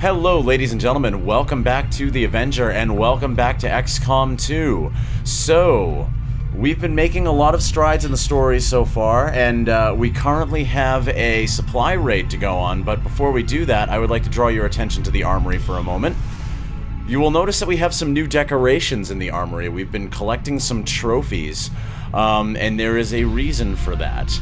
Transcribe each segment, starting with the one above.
Hello, ladies and gentlemen. Welcome back to The Avenger, and welcome back to XCOM 2. So, we've been making a lot of strides in the story so far, and we currently have a supply raid to go on, but before we do that, I would like to draw your attention to the armory for a moment. You will notice that we have some new decorations in the armory. We've been collecting some trophies, and there is a reason for that.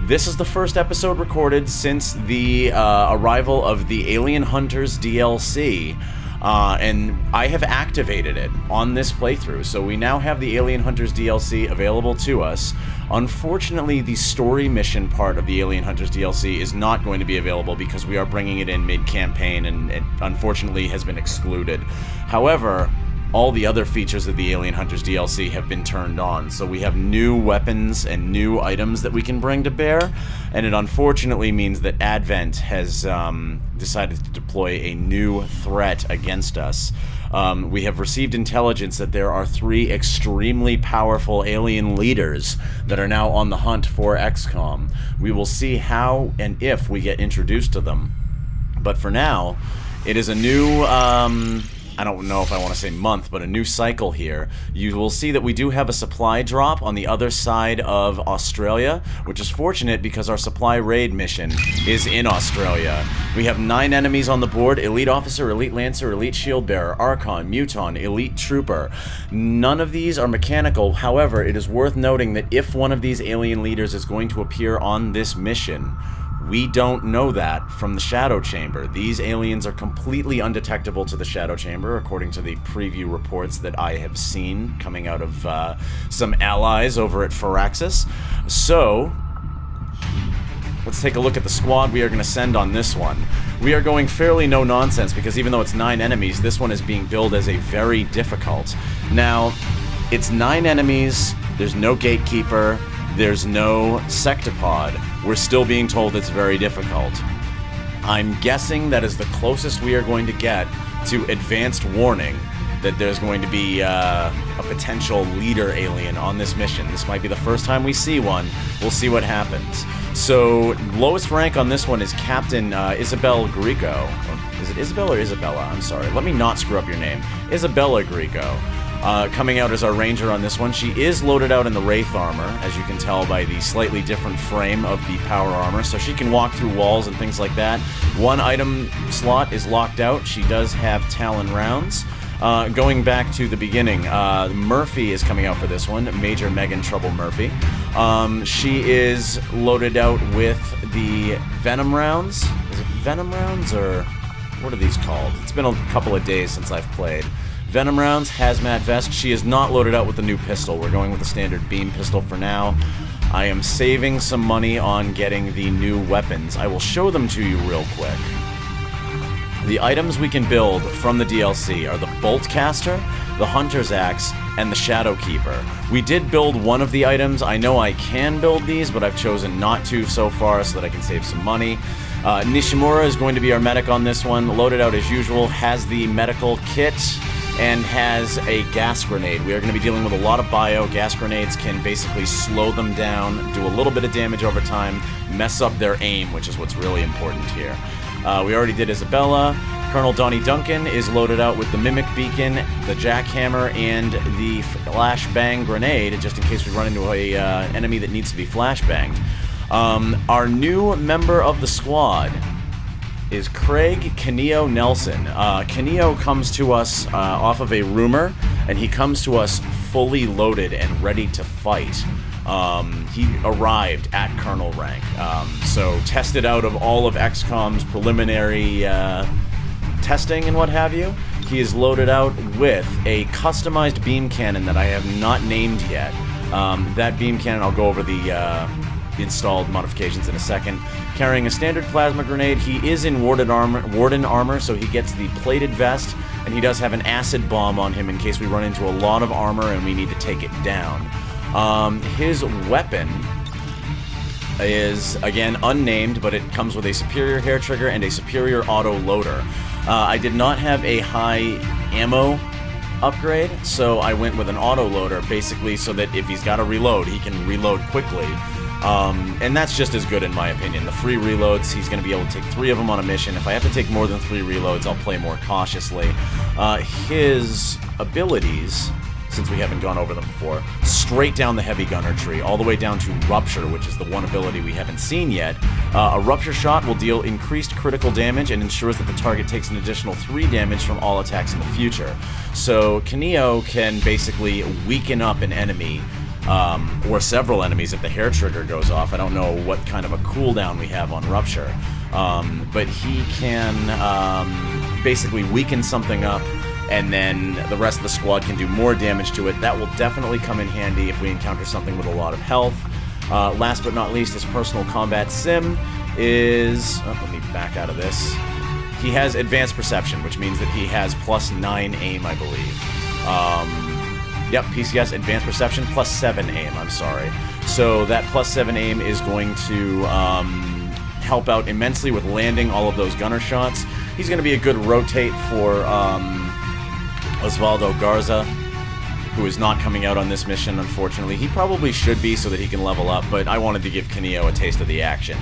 This is the first episode recorded since the arrival of the Alien Hunters DLC, and I have activated it on this playthrough, so we now have the Alien Hunters DLC available to us. Unfortunately, the story mission part of the Alien Hunters DLC is not going to be available because we are bringing it in mid-campaign, and it unfortunately has been excluded. However, all the other features of the Alien Hunters DLC have been turned on, so we have new weapons and new items that we can bring to bear, and it unfortunately means that Advent has decided to deploy a new threat against us. We have received intelligence that there are 3 extremely powerful alien leaders that are now on the hunt for XCOM. We will see how and if we get introduced to them. But for now, it is a new, I don't know if I want to say month, but a new cycle here. You will see that we do have a supply drop on the other side of Australia, which is fortunate because our supply raid mission is in Australia. We have 9 enemies on the board: Elite Officer, Elite Lancer, Elite Shield Bearer, Archon, Muton, Elite Trooper. None of these are mechanical. However, it is worth noting that if one of these alien leaders is going to appear on this mission, we don't know that from the Shadow Chamber. These aliens are completely undetectable to the Shadow Chamber, according to the preview reports that I have seen coming out of some allies over at Firaxis. So, let's take a look at the squad we are going to send on this one. We are going fairly no-nonsense because even though it's 9 enemies, this one is being billed as a very difficult. Now, it's 9 enemies, there's no gatekeeper, there's no sectopod. We're still being told it's very difficult. I'm guessing that is the closest we are going to get to advanced warning that there's going to be a potential leader alien on this mission. This might be the first time we see one. We'll see what happens. So, lowest rank on this one is Captain Isabel Greco. Is it Isabel or Isabella? I'm sorry. Let me not screw up your name. Isabella Greco. Coming out as our ranger on this one. She is loaded out in the Wraith armor, as you can tell by the slightly different frame of the power armor, so she can walk through walls and things like that. 1 item slot is locked out. She does have Talon rounds. Going back to the beginning, Murphy is coming out for this one, Major Megan Trouble Murphy. She is loaded out with the Venom rounds. Is it Venom rounds, or what are these called? It's been a couple of days since I've played. Venom rounds, hazmat vest. She is not loaded out with the new pistol. We're going with the standard beam pistol for now. I am saving some money on getting the new weapons. I will show them to you real quick. The items we can build from the DLC are the Boltcaster, the Hunter's Axe, and the Shadow Keeper. We did build one of the items. I know I can build these, but I've chosen not to so far so that I can save some money. Nishimura is going to be our medic on this one. Loaded out as usual, has the medical kit, and has a gas grenade. We are going to be dealing with a lot of bio. Gas grenades can basically slow them down, do a little bit of damage over time, mess up their aim, which is what's really important here. We already did Isabella. Colonel Donnie Duncan is loaded out with the Mimic Beacon, the Jackhammer, and the Flashbang Grenade, just in case we run into a enemy that needs to be flashbanged. Our new member of the squad is Craig Caneo Nelson. Caneo comes to us off of a rumor, and he comes to us fully loaded and ready to fight. He arrived at Colonel rank, so tested out of all of XCOM's preliminary testing and what have you. He is loaded out with a customized beam cannon that I have not named yet. That beam cannon, I'll go over the installed modifications in a second. Carrying a standard plasma grenade. He is in Warden armor, so he gets the plated vest, and he does have an acid bomb on him in case we run into a lot of armor and we need to take it down. His weapon is, again, unnamed, but it comes with a superior hair trigger and a superior auto loader. I did not have a high ammo upgrade, so I went with an auto loader, basically so that if he's got to reload, he can reload quickly. And that's just as good in my opinion. The free reloads, he's going to be able to take 3 of them on a mission. If I have to take more than 3 reloads, I'll play more cautiously. His abilities, since we haven't gone over them before, straight down the heavy gunner tree, all the way down to Rupture, which is the one ability we haven't seen yet. A Rupture shot will deal increased critical damage and ensures that the target takes an additional 3 damage from all attacks in the future. So Kineo can basically weaken up an enemy, or several enemies if the hair trigger goes off. I don't know what kind of a cooldown we have on Rupture, but he can basically weaken something up, and then the rest of the squad can do more damage to it. That will definitely come in handy if we encounter something with a lot of health. Last but not least, his personal combat sim is... Oh, let me back out of this. He has advanced perception, which means that he has +9 aim, I believe. Yep, PCS, advanced perception, +7 aim, I'm sorry. So that +7 aim is going to help out immensely with landing all of those gunner shots. He's going to be a good rotate for Osvaldo Garza, who is not coming out on this mission, unfortunately. He probably should be so that he can level up, but I wanted to give Kineo a taste of the action.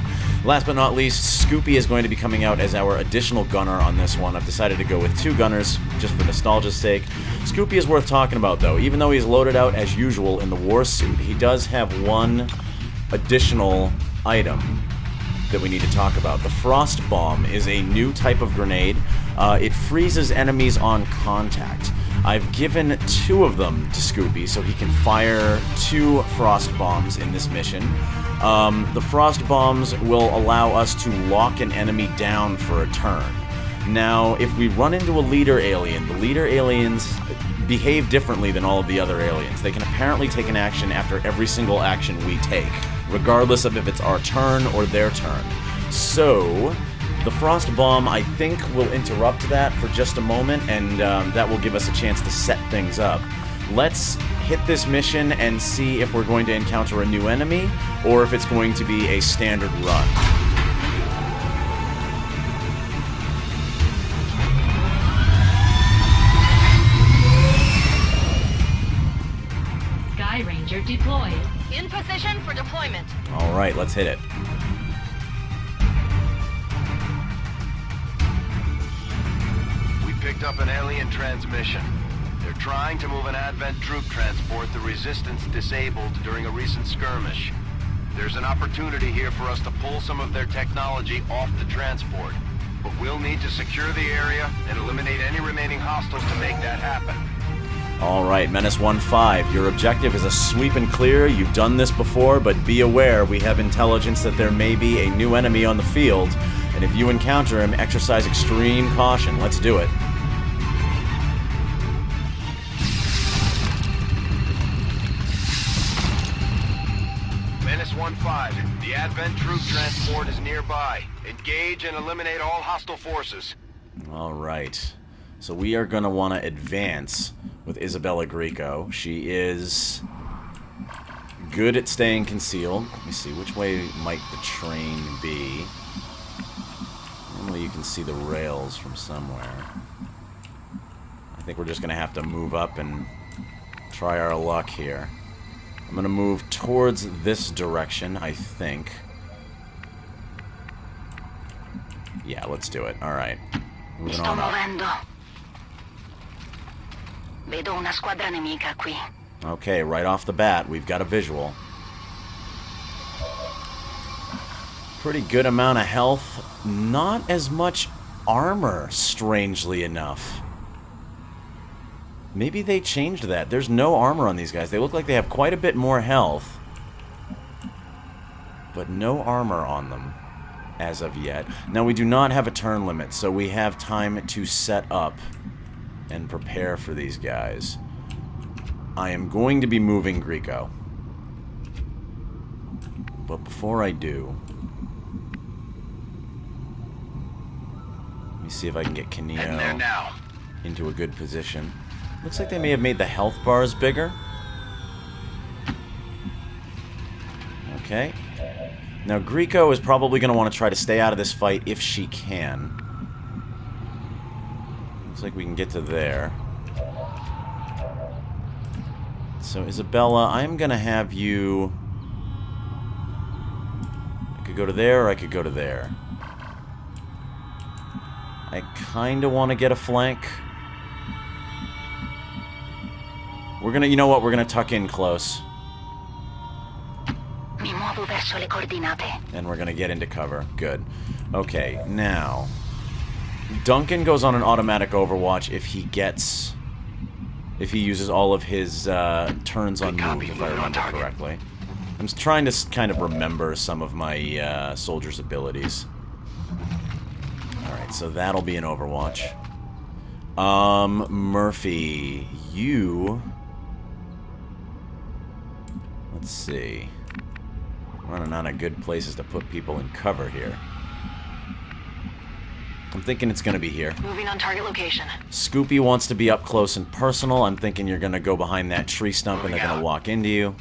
Last but not least, Scoopy is going to be coming out as our additional gunner on this one. I've decided to go with 2 gunners, just for nostalgia's sake. Scoopy is worth talking about, though. Even though he's loaded out as usual in the war suit, he does have one additional item that we need to talk about. The Frost Bomb is a new type of grenade. It freezes enemies on contact. I've given 2 of them to Scoopy, so he can fire 2 Frost Bombs in this mission. The Frost Bombs will allow us to lock an enemy down for a turn. Now, if we run into a leader alien, the leader aliens behave differently than all of the other aliens. They can apparently take an action after every single action we take, regardless of if it's our turn or their turn. So, the Frost Bomb, I think, will interrupt that for just a moment, and that will give us a chance to set things up. Let's hit this mission and see if we're going to encounter a new enemy, or if it's going to be a standard run. Sky Ranger deployed. In position for deployment. Alright, let's hit it. Picked up an alien transmission. They're trying to move an Advent troop transport the Resistance disabled during a recent skirmish. There's an opportunity here for us to pull some of their technology off the transport, but we'll need to secure the area and eliminate any remaining hostiles to make that happen. Alright, Menace 1-5, your objective is a sweep and clear. You've done this before, but be aware we have intelligence that there may be a new enemy on the field, and if you encounter him, exercise extreme caution. Let's do it. Menace 1-5, the Advent troop transport is nearby. Engage and eliminate all hostile forces. Alright. So we are going to want to advance with Isabella Greco. She is good at staying concealed. Let me see, which way might the train be? Normally you can see the rails from somewhere. I think we're just going to have to move up and try our luck here. I'm going to move towards this direction, I think. Yeah, let's do it. Alright. Moving on up. Vedo una squadra nemica qui. Okay, right off the bat, we've got a visual. Pretty good amount of health. Not as much armor, strangely enough. Maybe they changed that. There's no armor on these guys. They look like they have quite a bit more health, but no armor on them as of yet. Now, we do not have a turn limit, so we have time to set up and prepare for these guys. I am going to be moving Greco. But before I do, let me see if I can get Kineo into a good position. Looks like they may have made the health bars bigger. Okay. Now, Greco is probably going to want to try to stay out of this fight if she can. Looks like we can get to there. So, Isabella, I'm going to have you could go to there, or I could go to there. I kind of want to get a flank. We're gonna, you know what? We're gonna tuck in close. Mi muovo verso le coordinate. And we're gonna get into cover. Good. Okay, now... Duncan goes on an automatic overwatch if he gets... If he uses all of his turns on move, if I remember correctly. I'm trying to kind of remember some of my soldiers' abilities. Alright, so that'll be an overwatch. Murphy, you... Let's see. Running out of good places to put people in cover here. I'm thinking it's going to be here. Moving on target location. Scoopy wants to be up close and personal. I'm thinking you're going to go behind that tree stump and they're going to walk into you.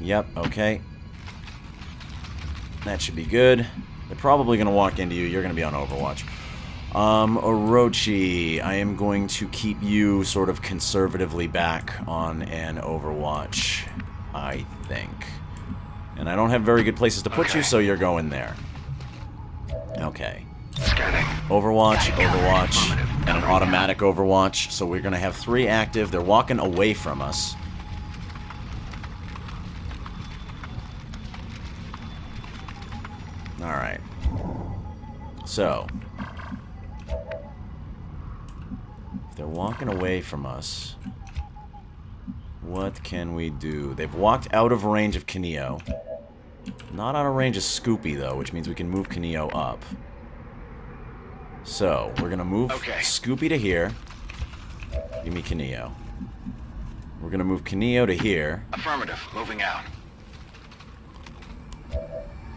Yep, okay. That should be good. They're probably going to walk into you. You're going to be on Overwatch. Orochi, I am going to keep you sort of conservatively back on an Overwatch, I think. And I don't have very good places to put you, so you're going there. Okay. Overwatch, Overwatch, and an automatic Overwatch. So we're going to have 3 active. They're walking away from us. Alright. So. If they're walking away from us, what can we do? They've walked out of range of Kineo. Not out of range of Scoopy, though, which means we can move Kineo up. So, we're going to move Scoopy to here. Give me Kineo. We're going to move Kineo to here. Affirmative. Moving out.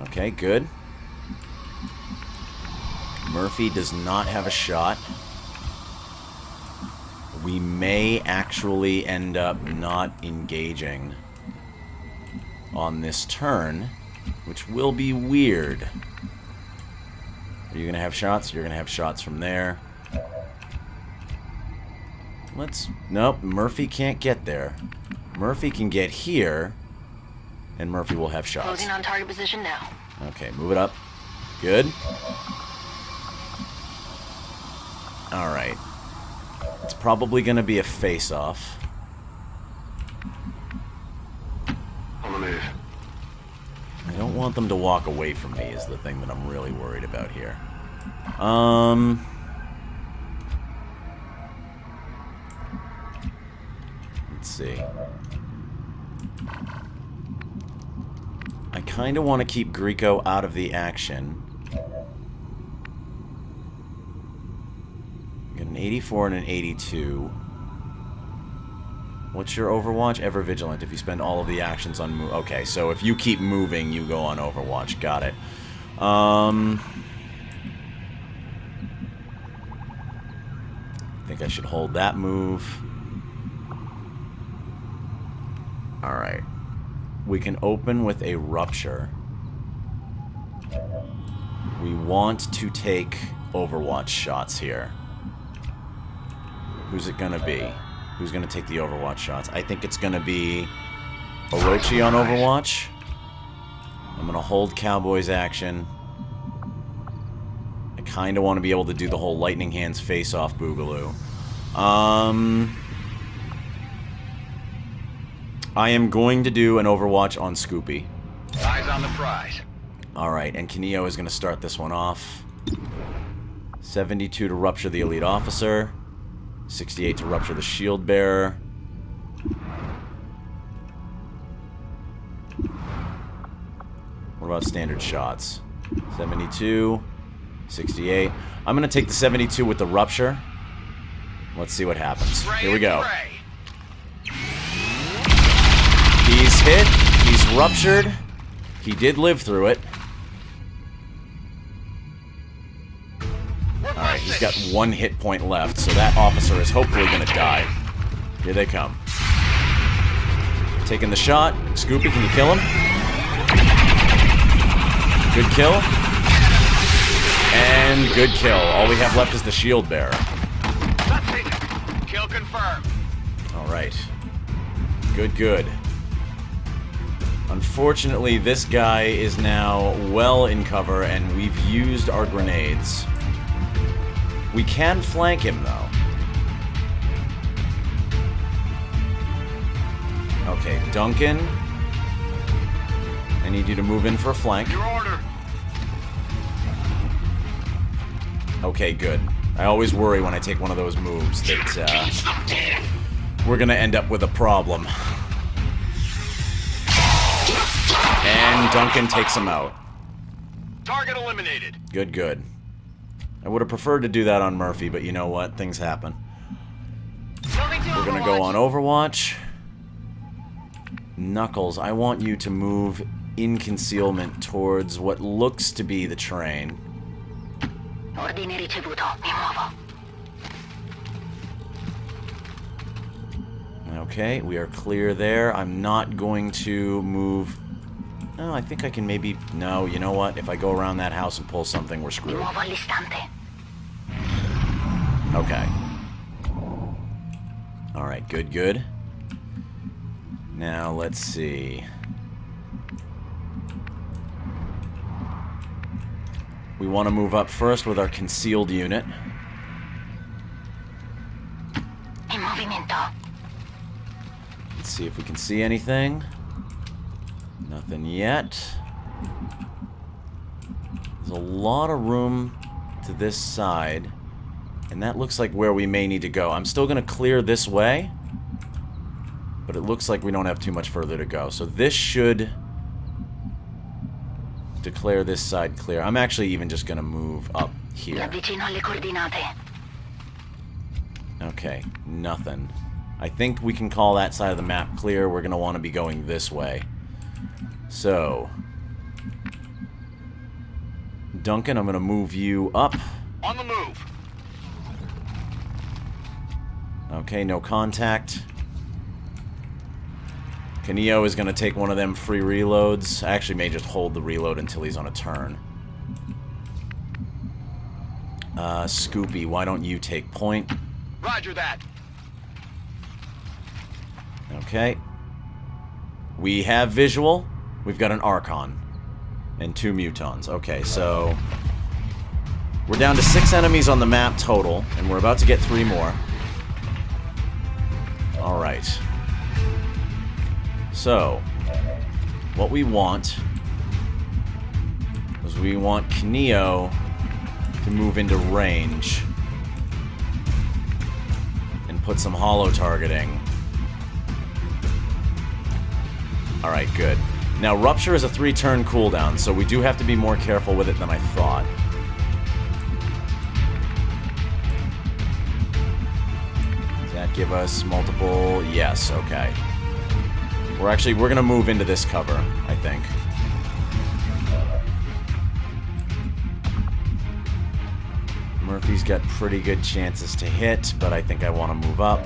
Okay, good. Murphy does not have a shot. We may actually end up not engaging on this turn, which will be weird. Are you going to have shots? You're going to have shots from there. Nope, Murphy can't get there. Murphy can get here, and Murphy will have shots. Closing on target position now. Okay, move it up. Good. Alright. It's probably going to be a face-off. On the move. I don't want them to walk away from me is the thing that I'm really worried about here. Let's see. I kind of want to keep Greco out of the action. Got an 84 and an 82. What's your Overwatch? Ever Vigilant. If you spend all of the actions on move. Okay, so if you keep moving, you go on Overwatch. Got it. I think I should hold that move. Alright. We can open with a Rupture. We want to take Overwatch shots here. Who's it gonna be? Who's going to take the Overwatch shots? I think it's going to be Orochi on Overwatch. I'm going to hold Cowboy's action. I kind of want to be able to do the whole Lightning Hands face-off boogaloo. I am going to do an Overwatch on Scoopy. Eyes on the prize. Alright, and Kineo is going to start this one off. 72 to rupture the Elite Officer. 68 to rupture the Shield Bearer. What about standard shots? 72, 68. I'm going to take the 72 with the rupture. Let's see what happens. Here we go. He's hit. He's ruptured. He did live through it. Alright, he's got 1 hit point left, so that officer is hopefully going to die. Here they come. Taking the shot. Scoopy, can you kill him? Good kill. And good kill. All we have left is the Shield Bearer. That's it. Kill confirmed. Alright. Good, good. Unfortunately, this guy is now well in cover, and we've used our grenades. We can flank him, though. Okay, Duncan. I need you to move in for a flank. Your order. Okay, good. I always worry when I take one of those moves that we're gonna end up with a problem. And Duncan takes him out. Target eliminated. Good, good. I would have preferred to do that on Murphy, but you know what? Things happen. We're gonna go on Overwatch. Knuckles, I want you to move in concealment towards what looks to be the train. Ordine ricevuto. Mi muovo. Okay, we are clear there. I'm not going to move... Oh, I think I can maybe... No, you know what? If I go around that house and pull something, we're Mi screwed. muovo all'istante. Okay. Alright, good, good. Now, let's see. We want to move up first with our concealed unit. In movimento. Let's see if we can see anything. Nothing yet. There's a lot of room to this side. And that looks like where we may need to go. I'm still going to clear this way. But it looks like we don't have too much further to go. So this should declare this side clear. I'm actually even just going to move up Mi here. avvicino alle coordinate. Okay, nothing. I think we can call that side of the map clear. We're going to want to be going this way. So, Duncan, I'm going to move you up. On the move. Okay, no contact. Kaneo is going to take one of them free reloads. I actually may just hold the reload until he's on a turn. Scoopy, why don't you take point? Roger that. Okay. We have visual. We've got an Archon. And 2 Mutons. Okay, so... We're down to 6 enemies on the map total, and we're about to get 3 more. Alright. So, what we want is we want Kaneo to move into range and put some holo targeting. Alright, good. Now, Rupture is a 3-turn cooldown, so we do have to be more careful with it than I thought. Does that give us multiple? Yes, okay. We're gonna move into this cover, I think. Murphy's got pretty good chances to hit, but I think I want to move up.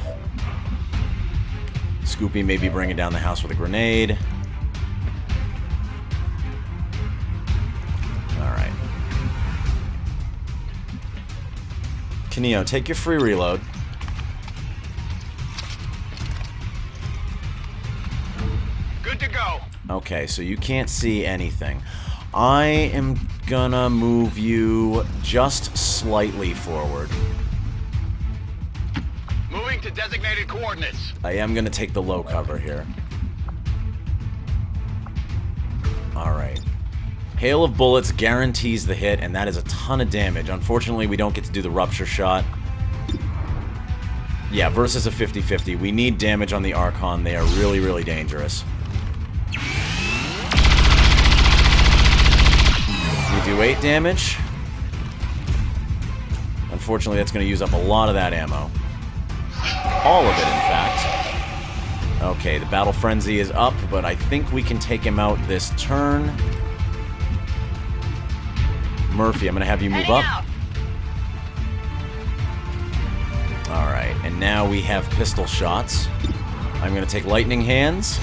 Scoopy may be bringing down the house with a grenade. Alright. Kaneo, take your free reload. Good to go. Okay, so you can't see anything. I am gonna move you just slightly forward. Moving to designated coordinates. I am gonna take the low cover here. Alright. Hail of Bullets guarantees the hit, and that is a ton of damage. Unfortunately, we don't get to do the Rupture shot. Yeah, versus a 50-50. We need damage on the Archon. They are really, really dangerous. We do 8 damage. Unfortunately, that's going to use up a lot of that ammo. All of it, in fact. Okay, the Battle Frenzy is up, but I think we can take him out this turn. Murphy, I'm going to have you move up. Alright, and now we have pistol shots. I'm going to take Lightning Hands.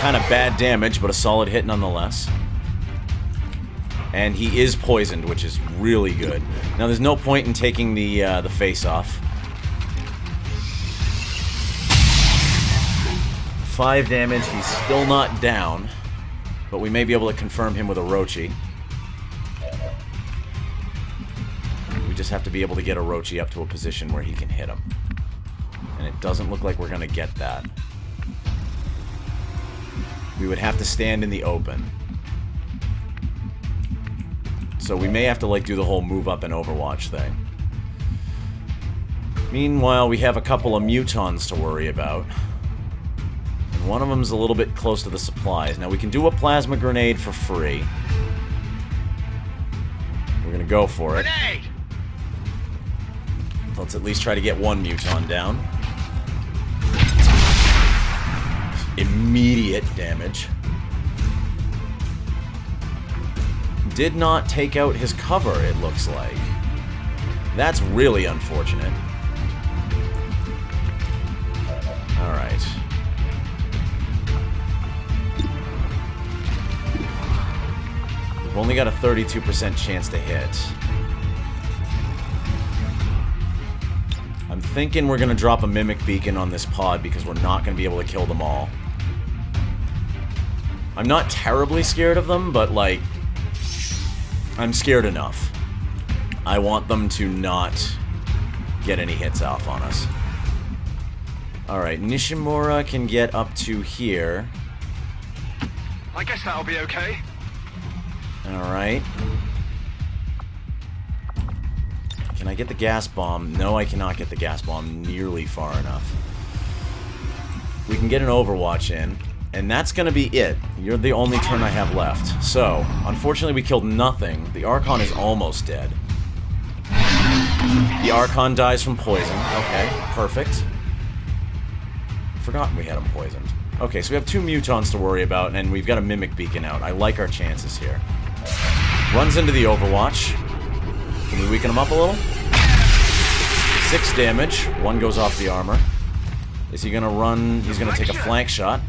Kind of bad damage, but a solid hit nonetheless. And he is poisoned, which is really good. Now, there's no point in taking the face off. 5 damage. He's still not down. But we may be able to confirm him with Orochi. We just have to be able to get Orochi up to a position where he can hit him. And it doesn't look like we're going to get that. We would have to stand in the open. So we may have to, like, do the whole move up and Overwatch thing. Meanwhile, we have a couple of mutons to worry about. And one of them's a little bit close to the supplies. Now, we can do a plasma grenade for free. We're gonna go for it. Grenade! Let's at least try to get one muton down. Immediate damage. Did not take out his cover, it looks like. That's really unfortunate. Alright. We've only got a 32% chance to hit. I'm thinking we're going to drop a Mimic Beacon on this pod because we're not going to be able to kill them all. I'm not terribly scared of them, but, like, I'm scared enough. I want them to not get any hits off on us. Alright, Nishimura can get up to here. I guess that'll be okay. Alright. Can I get the gas bomb? No, I cannot get the gas bomb nearly far enough. We can get an Overwatch in, and that's gonna be it. You're the only turn I have left. So, unfortunately we killed nothing. The Archon is almost dead. The Archon dies from poison. Okay, perfect. Forgotten we had him poisoned. Okay, so we have 2 mutons to worry about, and we've got a Mimic Beacon out. I like our chances here. Runs into the Overwatch. Can we weaken him up a little? 6 damage. 1 goes off the armor. Is he gonna run? He's gonna take a flank shot.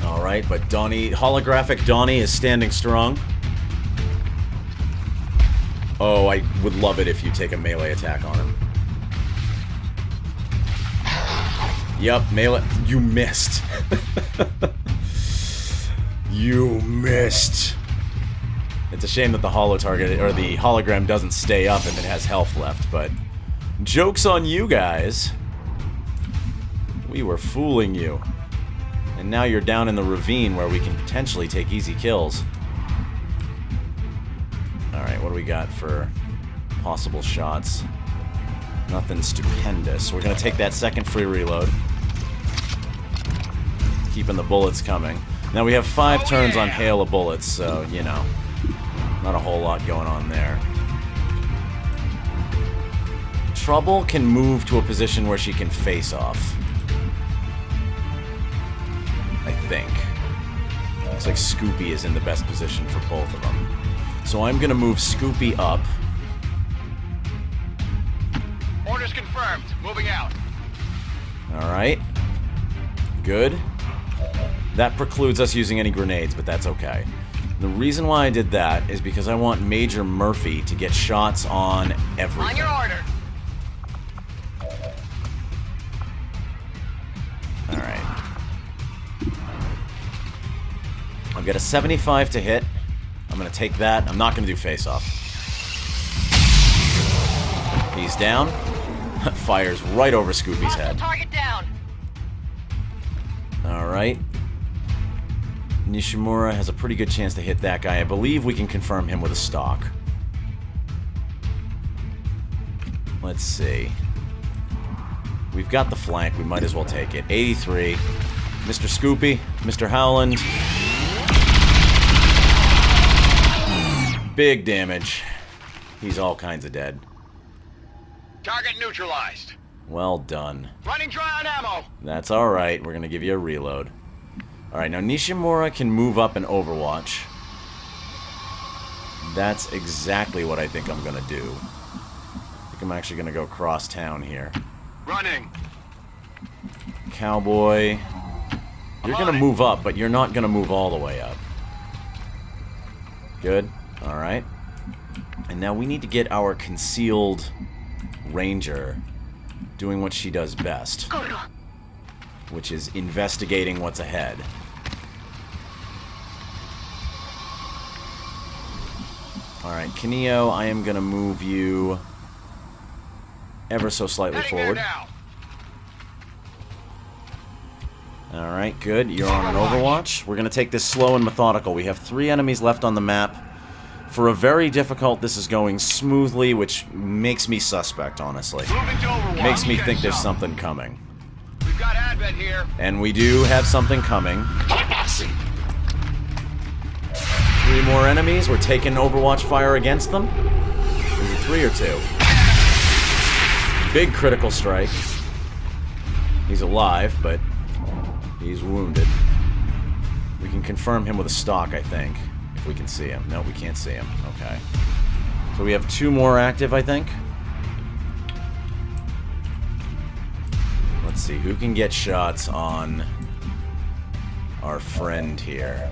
Alright, but Donnie, holographic Donnie is standing strong. Oh, I would love it if you take a melee attack on him. Yup, melee. You missed. You missed. It's a shame that the holo target, or the hologram doesn't stay up if it has health left, but joke's on you guys. We were fooling you. And now you're down in the ravine where we can potentially take easy kills. Alright, what do we got for possible shots? Nothing stupendous. We're gonna take that second free reload. Keeping the bullets coming. Now we have 5 turns on hail of bullets, so, you know, not a whole lot going on there. Trouble can move to a position where she can face off. I think. Looks like Scoopy is in the best position for both of them. So I'm gonna move Scoopy up. Orders confirmed. Moving out. Alright. Good. That precludes us using any grenades, but that's okay. The reason why I did that is because I want Major Murphy to get shots on everything. On your order. Alright. I've got a 75 to hit. I'm gonna take that. I'm not gonna do face-off. He's down. Fires right over Scoopy's head. Target down. Alright. Nishimura has a pretty good chance to hit that guy. I believe we can confirm him with a stock. Let's see. We've got the flank. We might as well take it. 83. Mr. Scoopy. Mr. Howland. Big damage. He's all kinds of dead. Target neutralized. Well done. Running dry on ammo. That's alright. We're gonna give you a reload. Alright, now Nishimura can move up and Overwatch. That's exactly what I think I'm gonna do. I think I'm actually gonna go cross town here. Running. Cowboy. You're gonna move up, but you're not gonna move all the way up. Good. Alright. And now we need to get our concealed ranger doing what she does best, Corro. which is investigating what's ahead. Alright, Kineo, I am going to move you ever so slightly forward. Alright, good. You're on an Overwatch. We're going to take this slow and methodical. We have 3 enemies left on the map. For a very difficult, this is going smoothly, which makes me suspect, honestly. Makes me think there's something coming. We've got Advent here. And we do have something coming. 3 more enemies. We're taking Overwatch fire against them. Is it 3 or 2? Big critical strike. He's alive, but he's wounded. We can confirm him with a stock, I think. If we can see him. No, we can't see him. Okay. So we have 2 more active, I think. Let's see. Who can get shots on our friend here?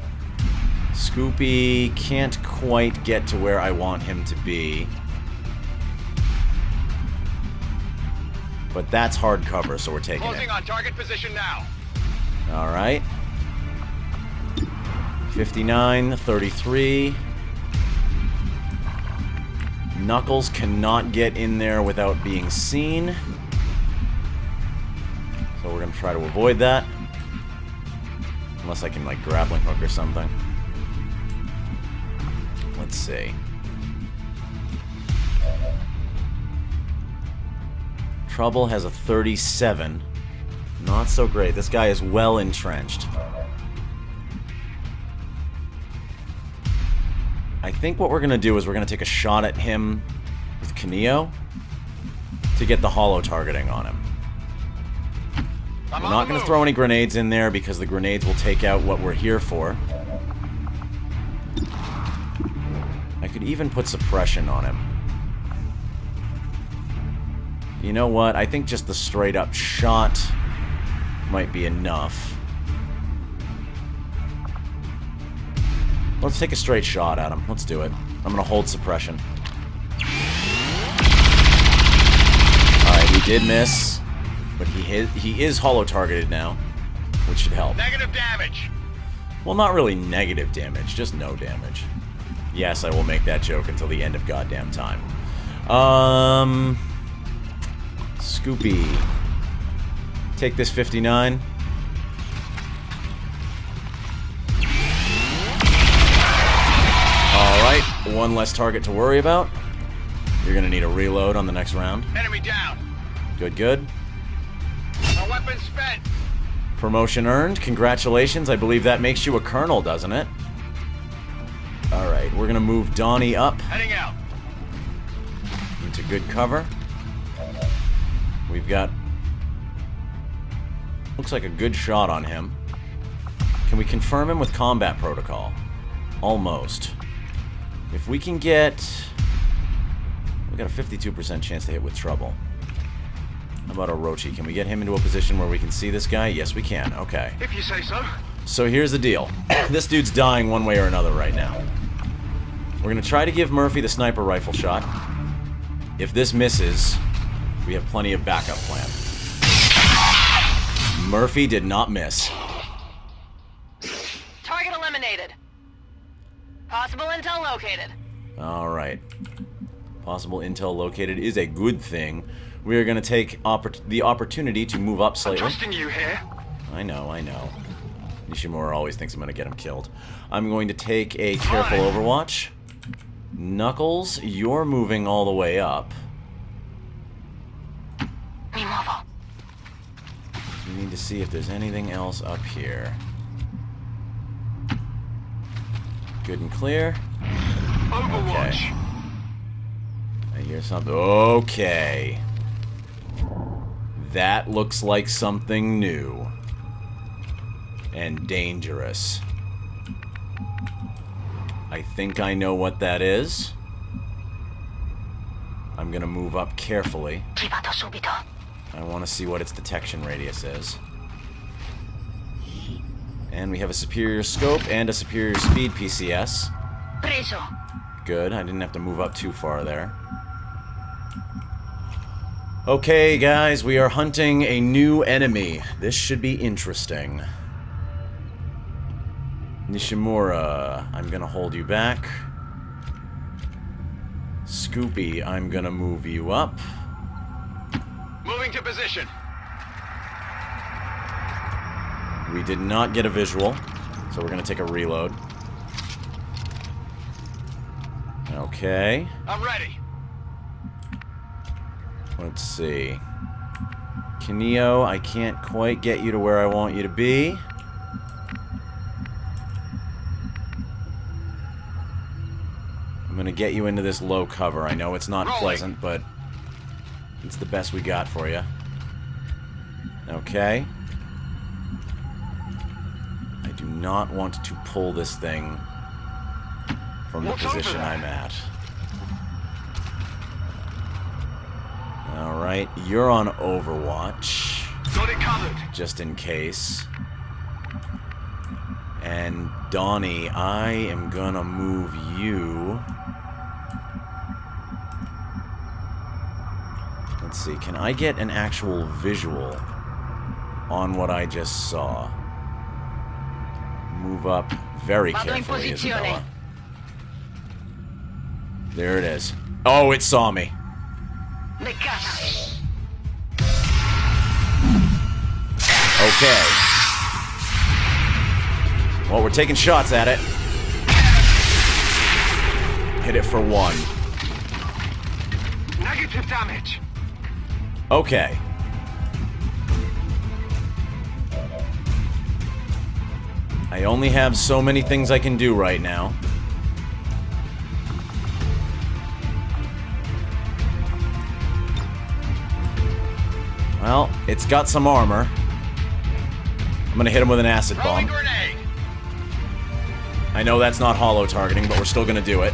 Scoopy can't quite get to where I want him to be. But that's hard cover, so we're taking it. Closing on target position now. Alright. 59, 33. Knuckles cannot get in there without being seen. So we're going to try to avoid that. Unless I can, like, grappling hook or something. Let's see. Trouble has a 37. Not so great. This guy is well entrenched. I think what we're going to do is we're going to take a shot at him with Kineo to get the holo targeting on him. We're not going to throw any grenades in there because the grenades will take out what we're here for. I could even put suppression on him. You know what? I think just the straight up shot might be enough. Let's take a straight shot at him. Let's do it. I'm gonna hold suppression. Alright, we did miss. But he is holo targeted now, which should help. Negative damage. Well, not really negative damage, just no damage. Yes, I will make that joke until the end of goddamn time. Scoopy. Take this 59. Alright, one less target to worry about. You're gonna need a reload on the next round. Enemy down. Good, good. Our weapon spent. Promotion earned. Congratulations. I believe that makes you a colonel, doesn't it? Alright, we're gonna move Donnie up Heading out. into good cover. We've got... looks like a good shot on him. Can we confirm him with combat protocol? Almost. If we can get... we got a 52% chance to hit with trouble. How about Orochi? Can we get him into a position where we can see this guy? Yes, we can. Okay. If you say so. So here's the deal. This dude's dying one way or another right now. We're gonna try to give Murphy the sniper rifle shot. If this misses, we have plenty of backup plan. Murphy did not miss. Target eliminated. Possible intel located. Alright. Possible intel located is a good thing. We are going to take the opportunity to move up slightly. I'm trusting you here. I know, I know. Nishimura always thinks I'm going to get him killed. I'm going to take a careful overwatch. Knuckles, you're moving all the way up. Mi muovo. We need to see if there's anything else up here. Good and clear. Overwatch. Okay. I hear something. Okay. That looks like something new. And dangerous. I think I know what that is. I'm gonna move up carefully. Ci vado subito. I want to see what its detection radius is. And we have a superior scope and a superior speed PCS. Preso. Good, I didn't have to move up too far there. Okay, guys, we are hunting a new enemy. This should be interesting. Nishimura, I'm gonna hold you back. Scoopy, I'm gonna move you up. Moving to position. We did not get a visual, so we're gonna take a reload. Okay. I'm ready. Let's see. Kineo, I can't quite get you to where I want you to be. I'm gonna get you into this low cover. I know it's not pleasant, but it's the best we got for you. Okay. I do not want to pull this thing from the position I'm at. Alright, you're on Overwatch. Got it covered. Just in case. And Donnie, I am gonna move you. Let's see, can I get an actual visual on what I just saw? Move up very carefully, Isabella. There it is. Oh, it saw me. Okay. Well, we're taking shots at it. Hit it for 1. Negative damage. Okay. I only have so many things I can do right now. Well, it's got some armor. I'm gonna hit him with an acid bomb. Grenade. I know that's not hollow targeting, but we're still gonna do it.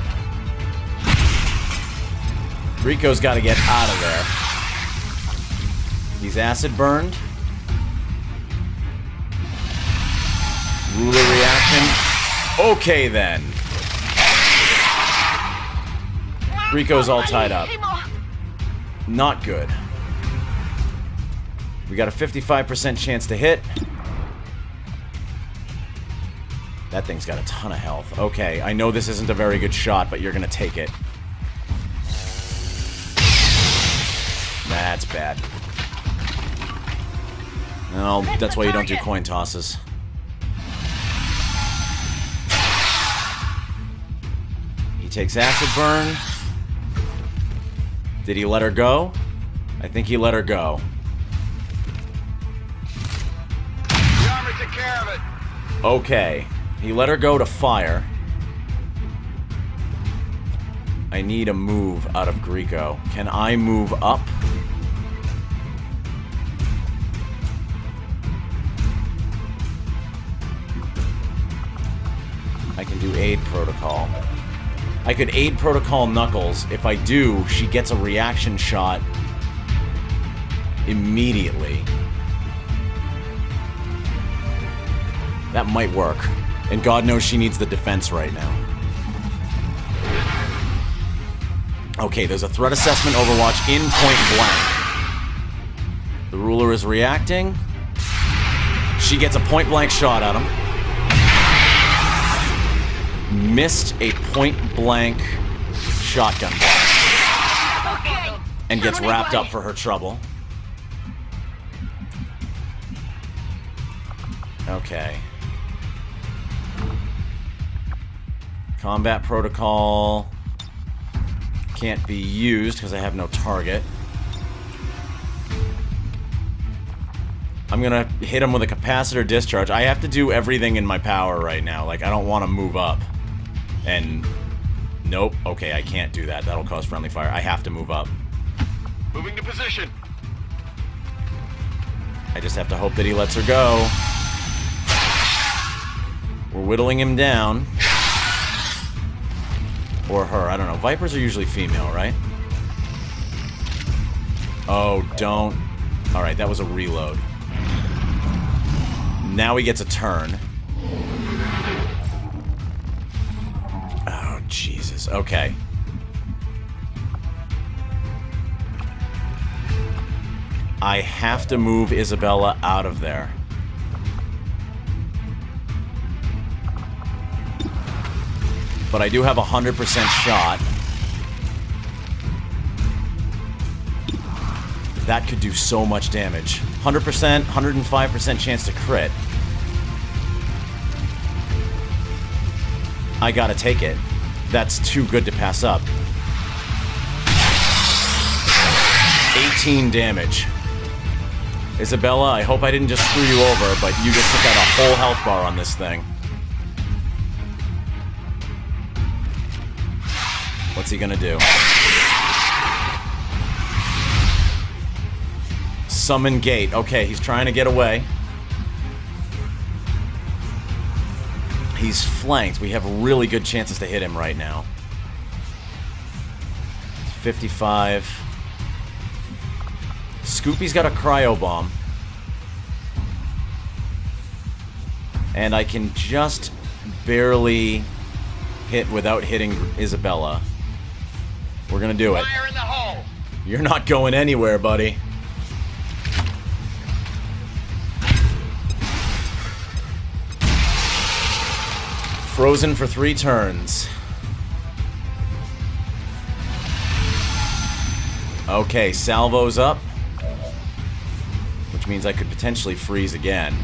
Rico's gotta get out of there. He's acid burned. Ruler reaction. Okay, then. Rico's all tied up. Not good. We got a 55% chance to hit. That thing's got a ton of health. Okay, I know this isn't a very good shot, but you're gonna take it. That's bad. No, that's why you don't do coin tosses. He takes acid burn. Did he let her go? I think he let her go. The armor took care of it. Okay. He let her go to fire. I need a move out of Grieco. Can I move up? I can do aid protocol. I could aid protocol Knuckles. If I do, she gets a reaction shot immediately. That might work. And God knows she needs the defense right now. Okay, there's a threat assessment Overwatch in point blank. The ruler is reacting. She gets a point blank shot at him. Missed a point blank shotgun blast. And gets wrapped up for her trouble. Okay. Combat protocol can't be used because I have no target. I'm gonna hit him with a capacitor discharge. I have to do everything in my power right now. Like, I don't want to move up. And... nope. Okay, I can't do that. That'll cause friendly fire. I have to move up. Moving to position. I just have to hope that he lets her go. We're whittling him down. Or her, I don't know. Vipers are usually female, right? Oh, don't. Alright, that was a reload. Now he gets a turn. Oh, Jesus. Okay. I have to move Isabella out of there. But I do have a 100% shot. That could do so much damage. 100%, 105% chance to crit. I gotta take it. That's too good to pass up. 18 damage. Isabella, I hope I didn't just screw you over, but you just took out a whole health bar on this thing. What's he gonna do? Summon gate. Okay, he's trying to get away. He's flanked. We have really good chances to hit him right now. 55. Scoopy's got a cryo bomb. And I can just barely hit without hitting Isabella. We're gonna do it. Fire in the hole! You're not going anywhere, buddy. Frozen for 3 turns. Okay, salvo's up. Which means I could potentially freeze again.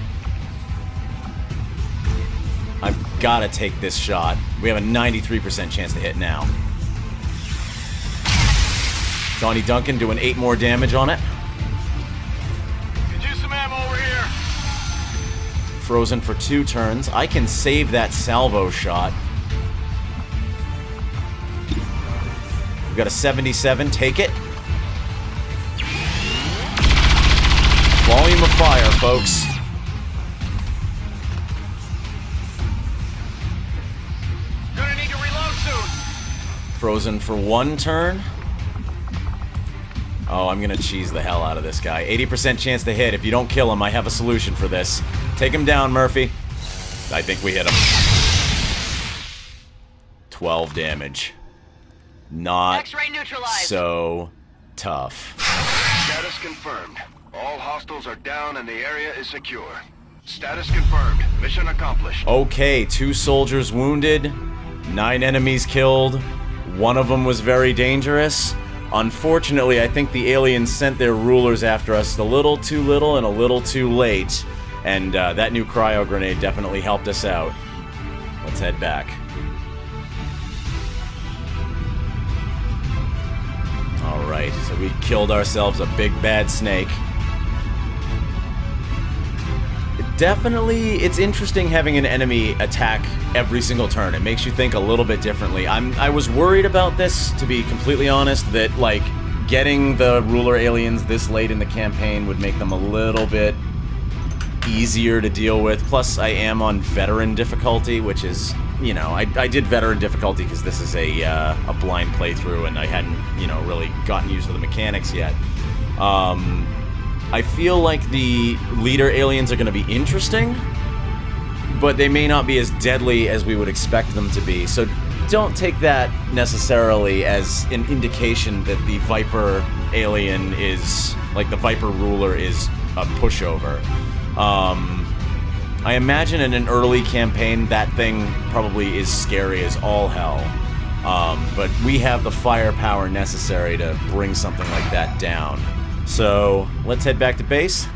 I've gotta take this shot. We have a 93% chance to hit now. Donnie Duncan doing 8 more damage on it. Could use some ammo over here. Frozen for 2 turns. I can save that salvo shot. We've got a 77. Take it. Volume of fire, folks. Gonna need to reload soon. Frozen for 1 turn. Oh, I'm gonna cheese the hell out of this guy. 80% chance to hit. If you don't kill him, I have a solution for this. Take him down, Murphy. I think we hit him. 12 damage. Not X-ray neutralized. so tough. Status confirmed. All hostiles are down and the area is secure. Status confirmed. Mission accomplished. Okay, 2 soldiers wounded, 9 enemies killed. One of them was very dangerous. Unfortunately, I think the aliens sent their rulers after us a little too little and a little too late. And that new cryo grenade definitely helped us out. Let's head back. Alright, so we killed ourselves a big bad snake. Definitely, it's interesting having an enemy attack every single turn. It makes you think a little bit differently. I was worried about this, to be completely honest, that, like, getting the ruler aliens this late in the campaign would make them a little bit easier to deal with. Plus, I am on veteran difficulty, which is, you know, I did veteran difficulty because this is a blind playthrough and I hadn't, you know, really gotten used to the mechanics yet. I feel like the leader aliens are going to be interesting, but they may not be as deadly as we would expect them to be. So don't take that necessarily as an indication that the Viper alien is, like, the Viper ruler is a pushover. I imagine in an early campaign that thing probably is scary as all hell. But we have the firepower necessary to bring something like that down. So, let's head back to base.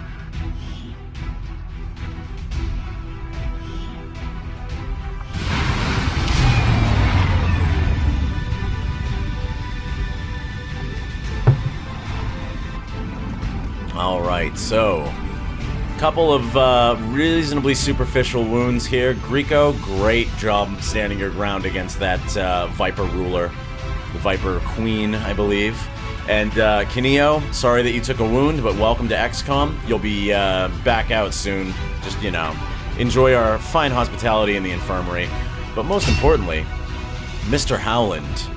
Alright, so couple of reasonably superficial wounds here. Greco, great job standing your ground against that Viper ruler. The Viper Queen, I believe. And Kineo, sorry that you took a wound, but welcome to XCOM. You'll be back out soon. Just, you know, enjoy our fine hospitality in the infirmary. But most importantly, Mr. Howland.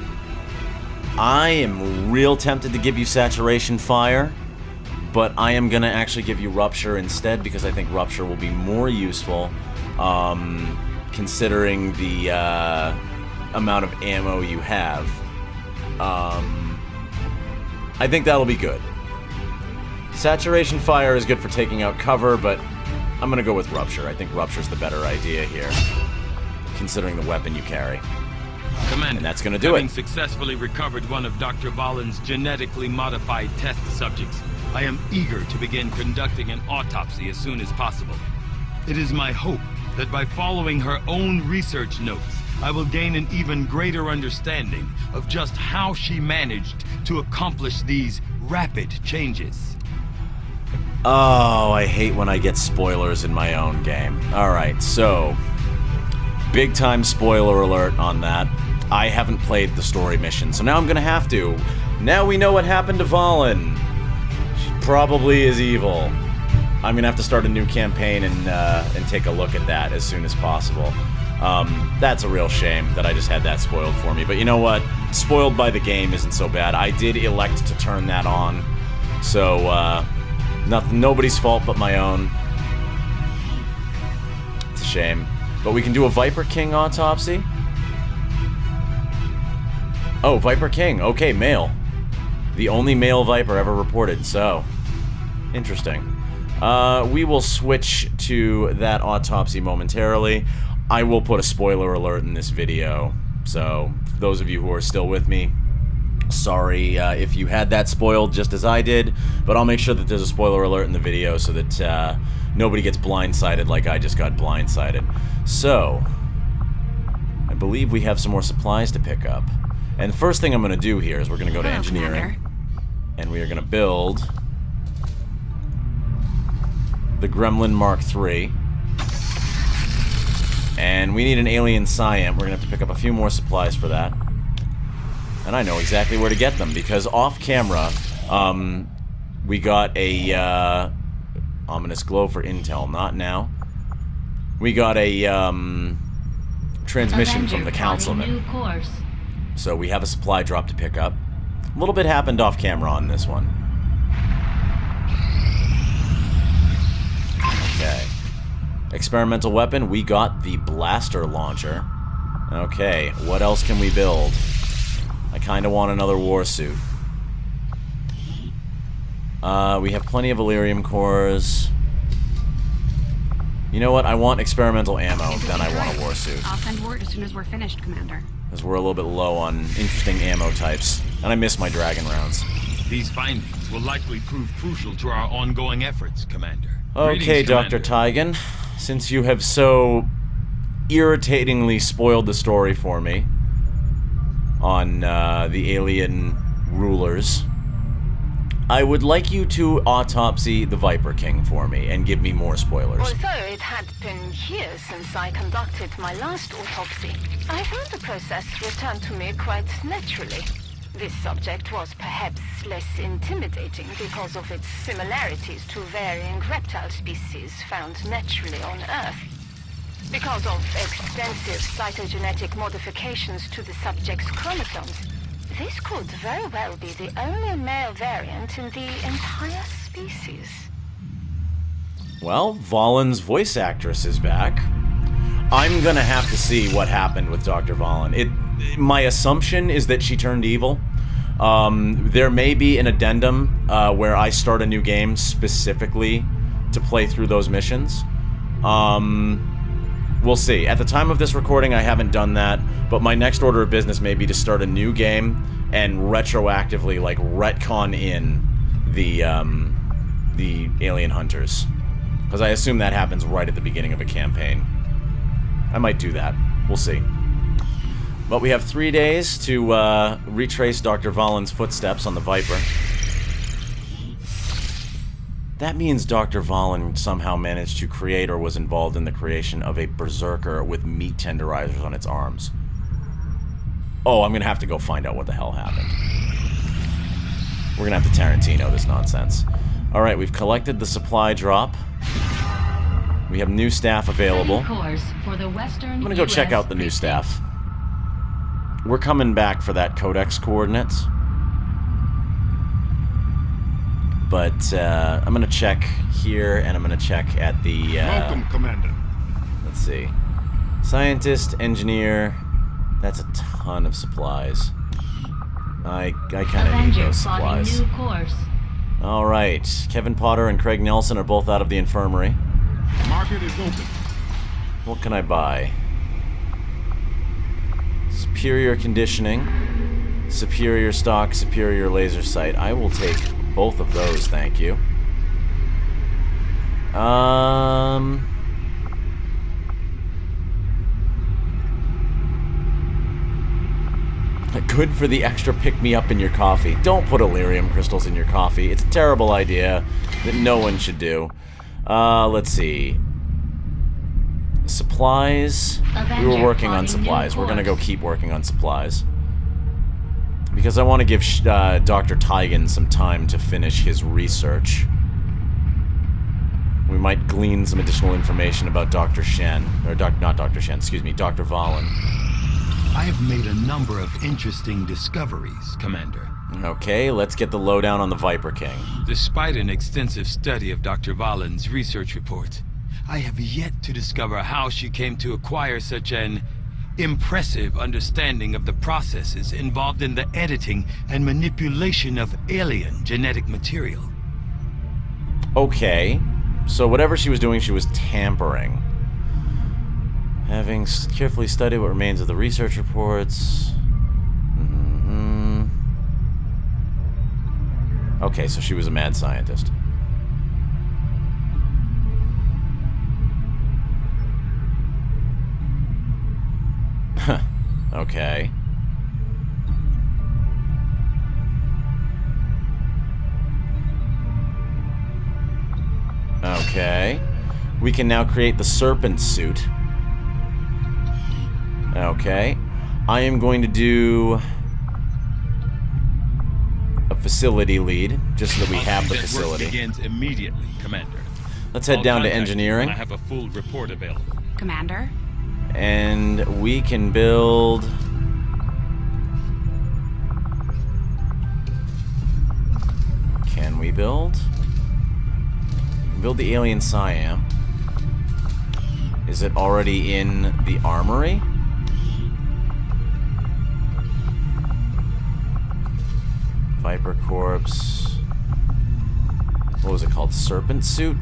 I am real tempted to give you saturation fire, but I am going to actually give you Rupture instead because I think Rupture will be more useful, considering the amount of ammo you have. I think that'll be good. Saturation fire is good for taking out cover, but I'm gonna go with rupture. I think rupture's the better idea here, considering the weapon you carry. Commander, And that's gonna do having it. successfully recovered one of Dr. Vollin's genetically modified test subjects, I am eager to begin conducting an autopsy as soon as possible. It is my hope that by following her own research notes, I will gain an even greater understanding of just how she managed to accomplish these rapid changes. Oh, I hate when I get spoilers in my own game. Alright, so... big time spoiler alert on that. I haven't played the story mission, so now I'm gonna have to. Now we know what happened to Valen. She probably is evil. I'm gonna have to start a new campaign and take a look at that as soon as possible. That's a real shame that I just had that spoiled for me. But you know what? Spoiled by the game isn't so bad. I did elect to turn that on. So, nobody's fault but my own. It's a shame. But we can do a Viper King autopsy? Oh, Viper King. Okay, male. The only male Viper ever reported, so... interesting. We will switch to that autopsy momentarily. I will put a spoiler alert in this video, so for those of you who are still with me, sorry if you had that spoiled just as I did, but I'll make sure that there's a spoiler alert in the video so that nobody gets blindsided like I just got blindsided. So, I believe we have some more supplies to pick up. And the first thing I'm going to do here is we're going to go to engineering, and we are going to build the Gremlin Mark III. And we need an alien Siam. We're going to have to pick up a few more supplies for that. And I know exactly where to get them, because off camera, we got a, ominous glow for intel. Not now. We got a, transmission from the councilman. So we have a supply drop to pick up. A little bit happened off camera on this one. Okay. Experimental weapon, we got the blaster launcher. Okay, what else can we build? I kind of want another war suit. We have plenty of Illyrium cores. You know what? I want experimental ammo, then I want a war suit. I'll send word as soon as we're finished, Commander. Because we're a little bit low on interesting ammo types. And I miss my dragon rounds. These findings will likely prove crucial to our ongoing efforts, Commander. Okay, Greetings, Dr. Commander. Tygan. Since you have so irritatingly spoiled the story for me on the alien rulers, I would like you to autopsy the Viper King for me and give me more spoilers. Although it had been years since I conducted my last autopsy, I found the process returned to me quite naturally. This subject was perhaps less intimidating because of its similarities to varying reptile species found naturally on Earth. Because of extensive cytogenetic modifications to the subject's chromosomes, this could very well be the only male variant in the entire species. Well, Valen's voice actress is back. I'm gonna have to see what happened with Dr. Valen. My assumption is that she turned evil. There may be an addendum where I start a new game specifically to play through those missions. We'll see. At the time of this recording, I haven't done that, but my next order of business may be to start a new game and retroactively, like, retcon in the alien hunters. Because I assume that happens right at the beginning of a campaign. I might do that. We'll see. But we have 3 days to retrace Dr. Valen's footsteps on the Viper. That means Dr. Valen somehow managed to create or was involved in the creation of a berserker with meat tenderizers on its arms. Oh, I'm gonna have to go find out what the hell happened. We're gonna have to Tarantino this nonsense. Alright, we've collected the supply drop. We have new staff available. I'm gonna go check out the new staff. We're coming back for that codex coordinates. But I'm gonna check here, and I'm gonna check at the Welcome, Commander. let's see. Scientist, engineer. That's a ton of supplies. I kind of need those supplies. Alright, Kevin Potter and Craig Nelson are both out of the infirmary. Market is open. What can I buy? Superior conditioning, superior stock, superior laser sight. I will take both of those, thank you. Good for the extra pick-me-up in your coffee. Don't put Elerium crystals in your coffee. It's a terrible idea that no one should do. Let's see. Supplies. We were working on supplies. We're gonna go keep working on supplies. Because I want to give Dr. Tygan some time to finish his research. We might glean some additional information about Dr. Shen. Or not Dr. Shen, excuse me, Dr. Valen. I have made a number of interesting discoveries, Commander. Okay, let's get the lowdown on the Viper King. Despite an extensive study of Dr. Valen's research reports, I have yet to discover how she came to acquire such an impressive understanding of the processes involved in the editing and manipulation of alien genetic material. Okay, so whatever she was doing, she was tampering. Having carefully studied what remains of the research reports... Okay, so she was a mad scientist. Okay. Okay. We can now create the serpent suit. Okay. I am going to do a facility lead, just so that we have the facility. Work begins immediately, Commander. Let's head down to engineering. I have a full report available. Commander? And we can build... Can we build? Build the alien Siam. Is it already in the armory? Viper Corpse. What was it called? Serpent suit?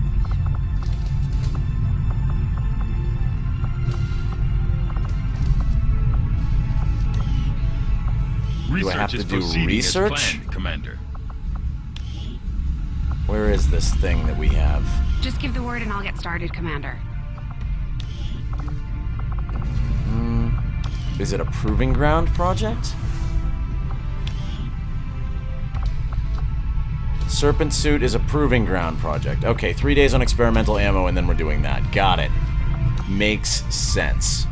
Do I have to do research? Planned, Commander. Where is this thing that we have? Just give the word and I'll get started, Commander. Is it a proving ground project? Serpent suit is a proving ground project. Okay, 3 days on experimental ammo and then we're doing that. Got it. Makes sense.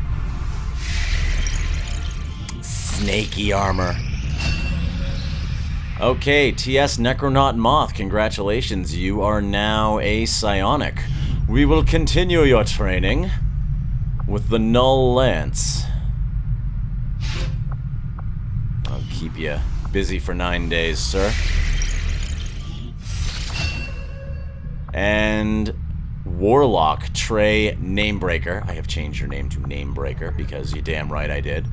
Snaky armor. Okay, TS Necronaut Moth, congratulations. You are now a psionic. We will continue your training with the Null Lance. I'll keep you busy for 9 days, sir. And Warlock Trey Namebreaker. I have changed your name to Namebreaker because you damn right I did.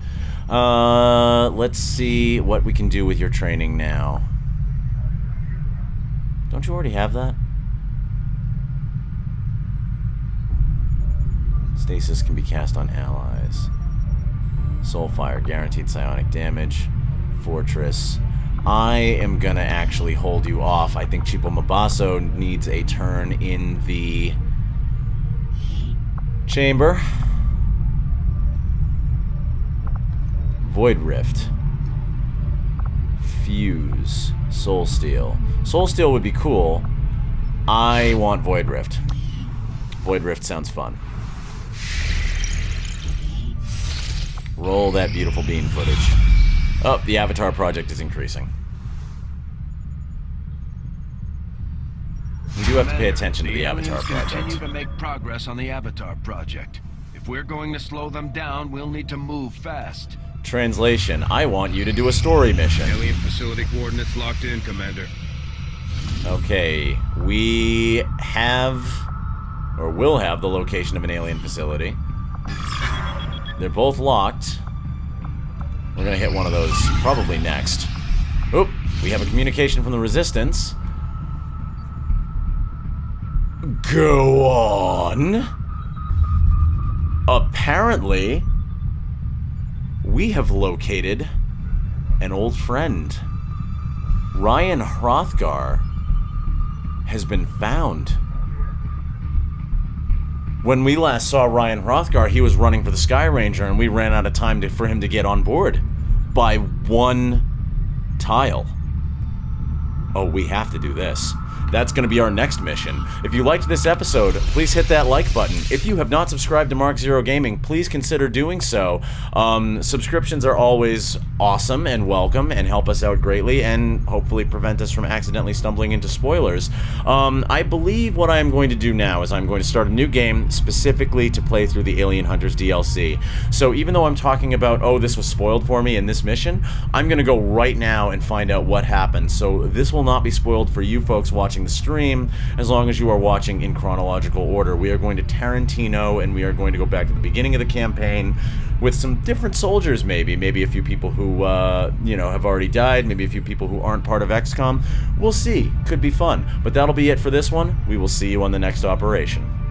Let's see what we can do with your training now. Don't you already have that? Stasis can be cast on allies. Soulfire, guaranteed psionic damage. Fortress. I am gonna actually hold you off. I think Chipo Mabaso needs a turn in the chamber. Void Rift. Fuse. Soul Steel. Soul Steel would be cool. I want Void Rift. Void Rift sounds fun. Roll that beautiful bean footage. Oh, the Avatar project is increasing. We do have to pay attention to the Avatar project. Continue to make progress on the Avatar project. If we're going to slow them down, we'll need to move fast. Translation, I want you to do a story mission. Alien facility coordinates locked in, Commander. Okay, we have, or will have, the location of an alien facility. They're both locked. We're gonna hit one of those probably next. Oop, we have a communication from the Resistance. Go on. Apparently, we have located an old friend. Ryan Hrothgar has been found. When we last saw Ryan Hrothgar, he was running for the Sky Ranger, and we ran out of time for him to get on board by one tile. Oh, we have to do this. That's going to be our next mission. If you liked this episode, please hit that like button. If you have not subscribed to Mark Zero Gaming, please consider doing so. Subscriptions are always awesome and welcome and help us out greatly and hopefully prevent us from accidentally stumbling into spoilers. I believe what I am going to do now is I'm going to start a new game specifically to play through the Alien Hunters DLC. So even though I'm talking about, oh, this was spoiled for me in this mission, I'm going to go right now and find out what happened. So this will not be spoiled for you folks watching the stream, as long as you are watching in chronological order. We are going to Tarantino, and we are going to go back to the beginning of the campaign with some different soldiers, maybe a few people who, you know, have already died, maybe a few people who aren't part of XCOM. We'll see. Could be fun. But that'll be it for this one. We will see you on the next operation.